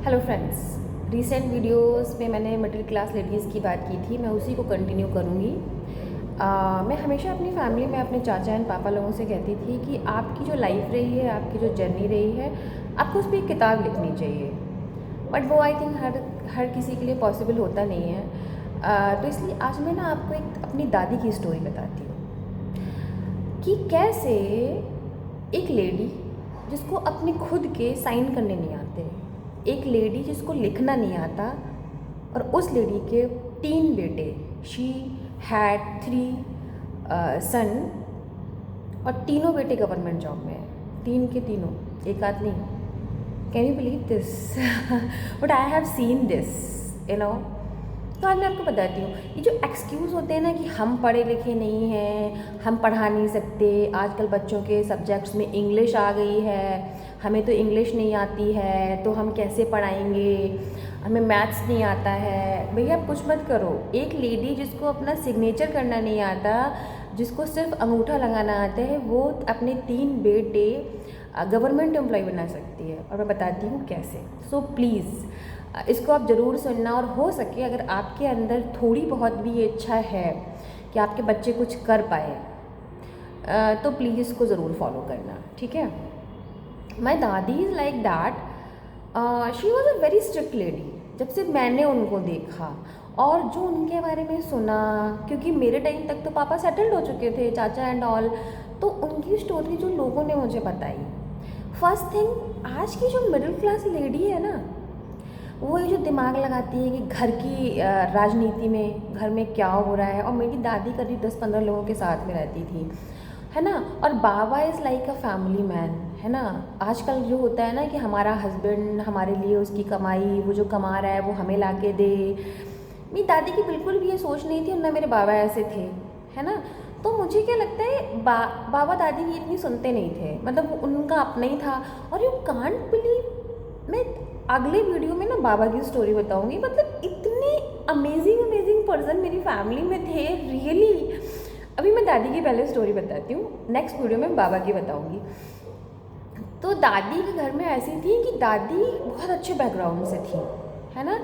Hello friends, recent videos में मैंने middle class ladies की बात की थी। मैं उसी को कंटिन्यू करूँगी। मैं हमेशा अपनी फैमिली में अपने चाचा एंड पापा लोगों से कहती थी कि आपकी जो लाइफ रही है, आपकी जो जर्नी रही है, आपको उस पर एक किताब लिखनी चाहिए। बट वो आई थिंक हर किसी के लिए पॉसिबल होता नहीं है। तो इसलिए आज मैं ना आपको एक अपनी दादी की स्टोरी बताती हूँ कि कैसे एक लेडी जिसको अपने खुद के साइन करने नहीं आते, एक लेडी जिसको लिखना नहीं आता, और उस लेडी के 3 बेटे, शी हैड 3 सन, और तीनों बेटे गवर्नमेंट जॉब में हैं, 3 के तीनों, एक आध नहीं। Can you believe this? But I have seen this, you know. तो आज मैं आपको बताती हूँ, ये जो एक्सक्यूज़ होते हैं ना कि हम पढ़े लिखे नहीं हैं, हम पढ़ा नहीं सकते, आजकल बच्चों के सब्जेक्ट्स में इंग्लिश आ गई है, हमें तो इंग्लिश नहीं आती है तो हम कैसे पढ़ाएंगे, हमें मैथ्स नहीं आता है। भैया आप कुछ मत करो। एक लेडी जिसको अपना सिग्नेचर करना नहीं आता, जिसको सिर्फ अंगूठा लगाना आता है, वो अपने 3 बेटे गवर्नमेंट एम्प्लॉय बना सकती है। और मैं बताती हूँ कैसे। सो प्लीज़ इसको आप ज़रूर सुनना, और हो सके अगर आपके अंदर थोड़ी बहुत भी ये इच्छा है कि आपके बच्चे कुछ कर पाए, तो प्लीज़ इसको ज़रूर फॉलो करना, ठीक है। माई दादी is like that. She was a very strict lady. जब से मैंने उनको देखा और जो उनके बारे में सुना, क्योंकि मेरे टाइम तक तो पापा सेटल्ड हो चुके थे, चाचा एंड ऑल, तो उनकी स्टोरी जो लोगों ने मुझे बताई, फर्स्ट थिंग, आज की जो मिडिल क्लास लेडी है ना, वो ये जो दिमाग लगाती है कि घर की राजनीति में, घर में क्या हो रहा है। और मेरी दादी करीब 10-15 लोगों के साथ में रहती थी, है ना। और बाबा is like a family man, है ना। आजकल जो होता है ना कि हमारा हस्बैंड हमारे लिए उसकी कमाई, वो जो कमा रहा है वो हमें ला के दे। मेरी दादी की बिल्कुल भी ये सोच नहीं थी, और ना मेरे बाबा ऐसे थे, है ना। तो मुझे क्या लगता है, बाबा दादी की इतनी सुनते नहीं थे, मतलब उनका अपना ही था। और यू कांट बिलीव, मैं अगले वीडियो में ना बाबा की स्टोरी बताऊंगी। मतलब इतने अमेजिंग पर्सन मेरी फैमिली में थे, रियली। अभी मैं दादी की पहले स्टोरी बताती हूँ, नेक्स्ट वीडियो में बाबा की बताऊंगी। तो दादी के घर में ऐसी थी कि दादी बहुत अच्छे बैकग्राउंड से थी, है ना।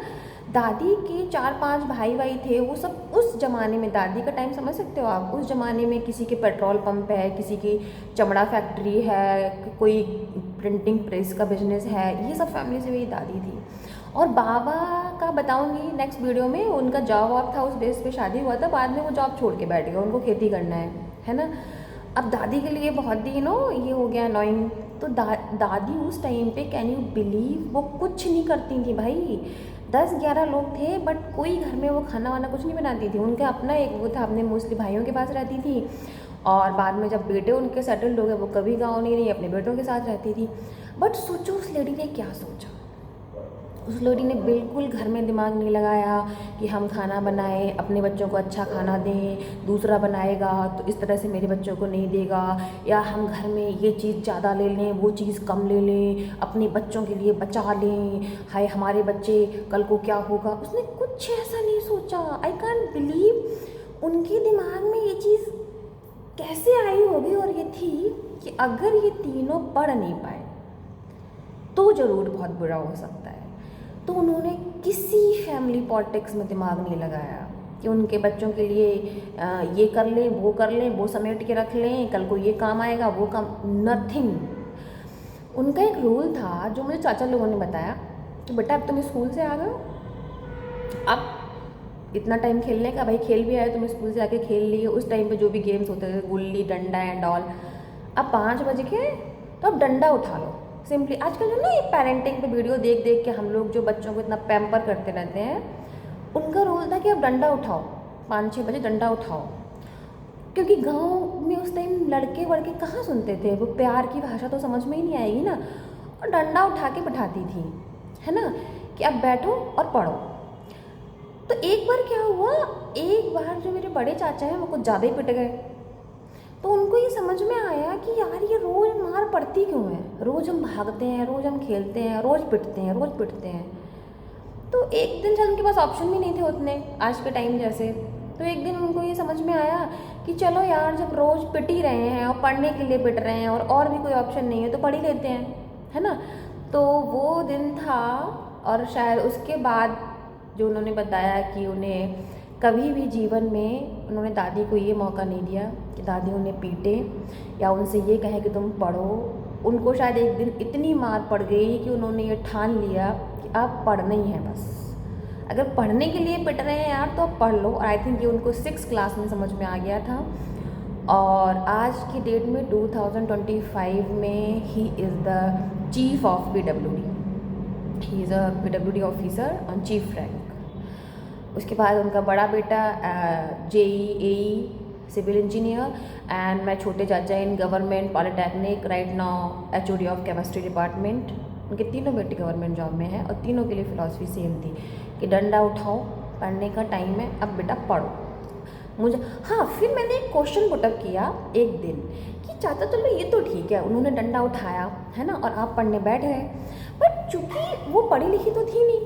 दादी के 4-5 भाई थे, वो सब उस ज़माने में, दादी का टाइम समझ सकते हो आप, उस ज़माने में किसी के पेट्रोल पंप है, किसी की चमड़ा फैक्ट्री है, कोई प्रिंटिंग प्रेस का बिजनेस है, ये सब फैमिली से मेरी दादी थी। और बाबा का बताऊंगी नेक्स्ट वीडियो में। उनका जॉब वॉब था, उस बेस पे शादी हुआ था, बाद में वो जॉब छोड़ के बैठ गए, उनको खेती करना है ना। अब दादी के लिए बहुत ही ये हो गया अनोइंग। तो दादी उस टाइम पे, कैन यू बिलीव, वो कुछ नहीं करती थी भाई। 10-11 लोग थे, बट कोई घर में वो खाना वाना कुछ नहीं बनाती थी। उनका अपना एक वो था, अपने मोस्टली भाइयों के पास रहती थी, और बाद में जब बेटे उनके सेटल्ड हो गए, वो कभी गाँव नहीं रही, अपने बेटों के साथ रहती थी। बट सोचो उस लेडी ने क्या सोचा। उस लेडी ने बिल्कुल घर में दिमाग नहीं लगाया कि हम खाना बनाएं, अपने बच्चों को अच्छा खाना दें, दूसरा बनाएगा तो इस तरह से मेरे बच्चों को नहीं देगा, या हम घर में ये चीज़ ज़्यादा ले लें, वो चीज़ कम ले लें, अपने बच्चों के लिए बचा लें, हाय हमारे बच्चे कल को क्या होगा। उसने कुछ ऐसा नहीं सोचा। आई कांट बिलीव उनके दिमाग में ये चीज़ कैसे आई होगी। और ये थी कि अगर ये तीनों पढ़ नहीं पाए तो ज़रूर बहुत बुरा हो सकता है। तो उन्होंने किसी फैमिली पॉलिटिक्स में दिमाग नहीं लगाया कि उनके बच्चों के लिए ये कर लें, वो कर लें, वो समेट के रख लें, कल को ये काम आएगा, वो काम, नथिंग। उनका एक रूल था जो मुझे चाचा लोगों ने बताया कि बेटा अब तुम स्कूल से आ गए हो, अब इतना टाइम खेलने का, भाई खेल भी आए, तुम स्कूल से आके खेल लिए। उस टाइम पे जो भी गेम्स होते थे, गुल्ली डंडा एंड ऑल, अब 5 बज के तो अब डंडा उठा लो। सिंपली आजकल जो ना ये पेरेंटिंग पे वीडियो देख देख के हम लोग जो बच्चों को इतना पैम्पर करते रहते हैं, उनका रूल था कि अब डंडा उठाओ, 5-6 बजे डंडा उठाओ। क्योंकि गांव में उस टाइम लड़के वड़के कहाँ सुनते थे, वो प्यार की भाषा तो समझ में ही नहीं आएगी ना। और डंडा उठा के बिठाती थी, है ना, कि अब बैठो और पढ़ो। तो एक बार क्या हुआ, एक बार जो मेरे बड़े चाचा हैं वो कुछ ज़्यादा ही पिट गए। तो उनको ये समझ में आया कि यार ये रोज़ मार पड़ती क्यों है, रोज़ हम भागते हैं, रोज़ हम खेलते हैं, रोज़ पिटते हैं, रोज़ पिटते हैं। तो एक दिन शायद उनके पास ऑप्शन भी नहीं थे उतने आज के टाइम जैसे। तो एक दिन उनको ये समझ में आया कि चलो यार, जब रोज़ पिट ही रहे हैं और पढ़ने के लिए पिट रहे हैं और भी कोई ऑप्शन नहीं है, तो पढ़ ही लेते हैं, है ना। तो वो दिन था, और शायद उसके बाद जो उन्होंने बताया कि उन्हें कभी भी जीवन में उन्होंने दादी को ये मौका नहीं दिया कि दादी उन्हें पीटे या उनसे ये कहे कि तुम पढ़ो। उनको शायद एक दिन इतनी मार पड़ गई कि उन्होंने ये ठान लिया कि अब पढ़ना ही है बस। अगर पढ़ने के लिए पिट रहे हैं यार तो अब पढ़ लो। और आई थिंक ये उनको 6th क्लास में समझ में आ गया था। और आज की डेट में 2025 में he is the chief of PWD। He is a PWD officer on chief rank. उसके बाद उनका बड़ा बेटा JEE सिविल इंजीनियर, एंड मैं छोटे चाचा in government polytechnic right now HOD of chemistry department. उनके तीनों बेटे गवर्नमेंट जॉब में हैं और तीनों के लिए फ़िलॉसफी सेम थी कि डंडा उठाओ, पढ़ने का टाइम है, अब बेटा पढ़ो। मुझे हाँ, फिर मैंने एक क्वेश्चन पुटअप किया एक दिन कि चाचा चलो ये तो ठीक है, उन्होंने डंडा उठाया है ना और आप पढ़ने बैठ गए, बट चूंकि वो पढ़ी लिखी तो थी नहीं,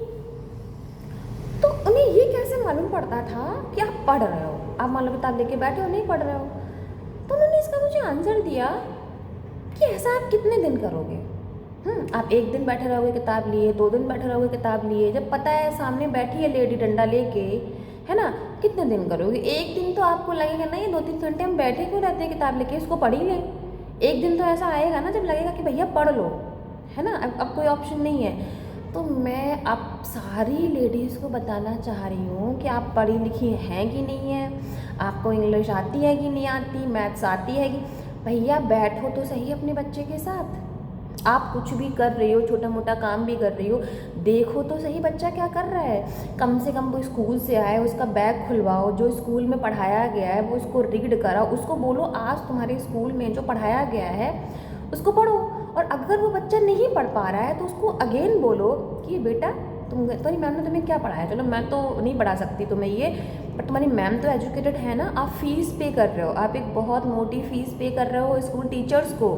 तो उन्हें ये कैसे मालूम पड़ता था कि आप पढ़ रहे हो? आप मान लो किताब लेके बैठे हो, नहीं पढ़ रहे हो। तो उन्होंने इसका मुझे आंसर दिया कि ऐसा आप कितने दिन करोगे? आप एक दिन बैठे रहोगे किताब लिए, 2 दिन बैठे रहोगे किताब लिए, जब पता है सामने बैठी है लेडी डंडा लेके, है ना, कितने दिन करोगे? एक दिन तो आपको लगेगा नहीं 2-3 घंटे हम बैठे क्यों रहते हैं किताब लेके, इसको पढ़ ही लें। एक दिन तो ऐसा आएगा ना जब लगेगा कि भैया पढ़ लो, है ना, अब कोई ऑप्शन नहीं है। तो मैं अब सारी लेडीज़ को बताना चाह रही हूँ कि आप पढ़ी लिखी हैं कि नहीं है, आपको इंग्लिश आती है कि नहीं आती, मैथ्स आती है कि, भैया बैठो तो सही अपने बच्चे के साथ। आप कुछ भी कर रही हो, छोटा मोटा काम भी कर रही हो, देखो तो सही बच्चा क्या कर रहा है। कम से कम वो स्कूल से आए, उसका बैग खुलवाओ, जो स्कूल में पढ़ाया गया है वो उसको रीड कराओ, उसको बोलो आज तुम्हारे स्कूल में जो पढ़ाया गया है उसको पढ़ो। और अगर वो बच्चा नहीं पढ़ पा रहा है तो उसको अगेन बोलो कि बेटा तुम्हारी मैम ने तुम्हें क्या पढ़ाया, चलो मैं तो नहीं पढ़ा सकती तुम्हें ये, बट तुम्हारी मैम तो एजुकेटेड है ना, आप फ़ीस पे कर रहे हो, आप एक बहुत मोटी फ़ीस पे कर रहे हो स्कूल टीचर्स को।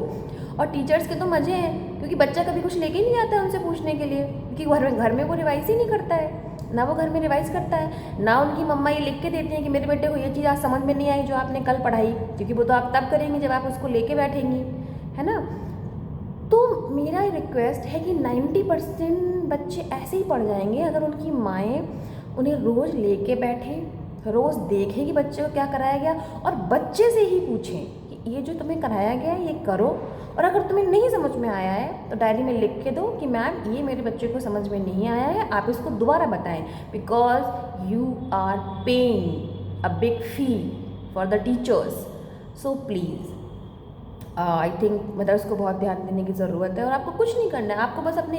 और टीचर्स के तो मज़े हैं क्योंकि बच्चा कभी कुछ लेके नहीं आता है उनसे पूछने के लिए, क्योंकि घर में वो रिवाइज़ ही नहीं करता है ना, वो घर में रिवाइज़ करता है ना। उनकी मम्मा ये लिख के देती हैं कि मेरे बेटे को ये चीज़ आज समझ में नहीं आई जो आपने कल पढ़ाई, क्योंकि वो तो आप तब करेंगी जब आप उसको लेके बैठेंगी, है ना। तो मेरा रिक्वेस्ट है कि 90% बच्चे ऐसे ही पढ़ जाएंगे अगर उनकी माएँ उन्हें रोज़ लेके बैठें, रोज़ देखें कि बच्चे को क्या कराया गया, और बच्चे से ही पूछें कि ये जो तुम्हें कराया गया है ये करो, और अगर तुम्हें नहीं समझ में आया है तो डायरी में लिख के दो कि मैम ये मेरे बच्चे को समझ में नहीं आया है, आप इसको दोबारा बताएं, because you are paying a big fee for the teachers. So please I think mothers को बहुत ध्यान देने की ज़रूरत है। और आपको कुछ नहीं करना है, आपको बस अपने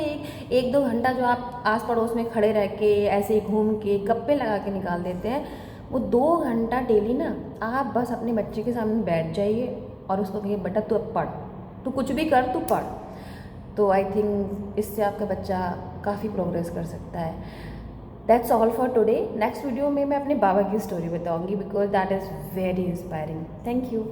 1-2 घंटा जो आप आस पड़ोस में खड़े रह के ऐसे ही घूम के गप्पे लगा के निकाल देते हैं, वो 2 घंटा डेली ना आप बस अपने बच्चे के सामने बैठ जाइए और उसको कहिए बेटा तू अब पढ़, तू कुछ भी कर, तू पढ़। तो आई थिंक इससे आपका बच्चा काफ़ी प्रोग्रेस कर सकता है। That's all for today. Next video में मैं अपने बाबा की स्टोरी बताऊँगी because that is very inspiring. Thank you.